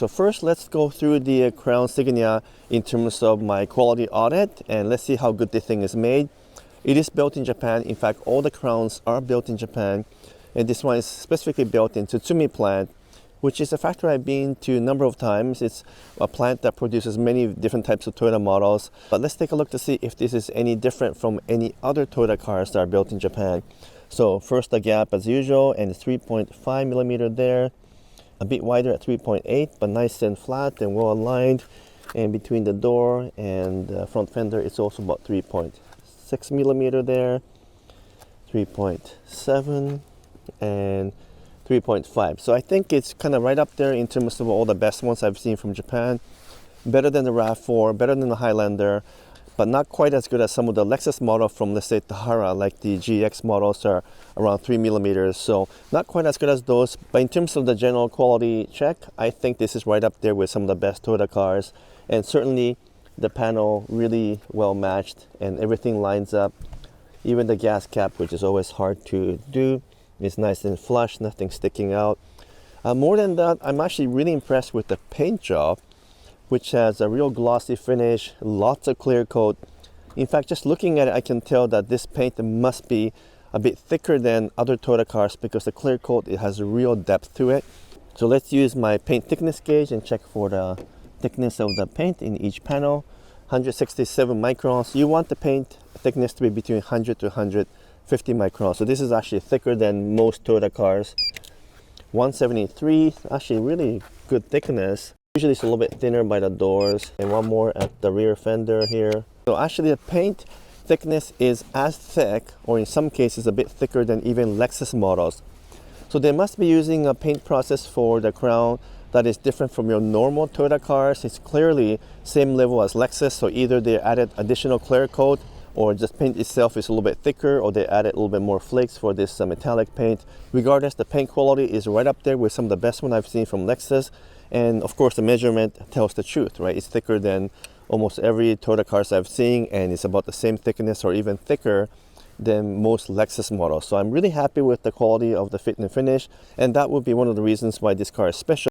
So first, let's go through the Crown Signia in terms of my quality audit, and let's see how good the thing is made. It is built in Japan. In fact, all the crowns are built in Japan, and this one is specifically built in Tsutsumi plant, which is a factory I've been to a number of times. It's a plant that produces many different types of Toyota models. But let's take a look to see if this is any different from any other Toyota cars that are built in Japan. So first, the gap as usual, and 3.5 millimeter there. A bit wider at 3.8, but nice and flat and well aligned. And between the door and the front fender, it's also about 3.6 millimeter there, 3.7, and 3.5. So I think it's kind of right up there in terms of all the best ones I've seen from Japan. Better than the RAV4, better than the Highlander, but not quite as good as some of the Lexus model from, let's say, Tahara, like the GX models are around 3 millimeters. So not quite as good as those, but in terms of the general quality check, I think this is right up there with some of the best Toyota cars. And certainly the panel really well matched and everything lines up. Even the gas cap, which is always hard to do, is nice and flush, nothing sticking out. More than that, I'm actually really impressed with the paint job, which has a real glossy finish, lots of clear coat. In fact, just looking at it, I can tell that this paint must be a bit thicker than other Toyota cars because the clear coat, it has a real depth to it. So let's use my paint thickness gauge and check for the thickness of the paint in each panel. 167 microns. You want the paint thickness to be between 100 to 150 microns. So this is actually thicker than most Toyota cars. 173, actually really good thickness. Usually it's a little bit thinner by the doors, and one more at the rear fender here. So actually the paint thickness is as thick, or in some cases a bit thicker than even Lexus models. So they must be using a paint process for the Crown that is different from your normal Toyota cars. It's clearly same level as Lexus, so either they added additional clear coat, or just paint itself is a little bit thicker, or they added a little bit more flakes for this metallic paint. Regardless, the paint quality is right up there with some of the best one I've seen from Lexus. And of course, the measurement tells the truth, right? It's thicker than almost every Toyota cars I've seen, and it's about the same thickness or even thicker than most Lexus models. So I'm really happy with the quality of the fit and finish, and that would be one of the reasons why this car is special.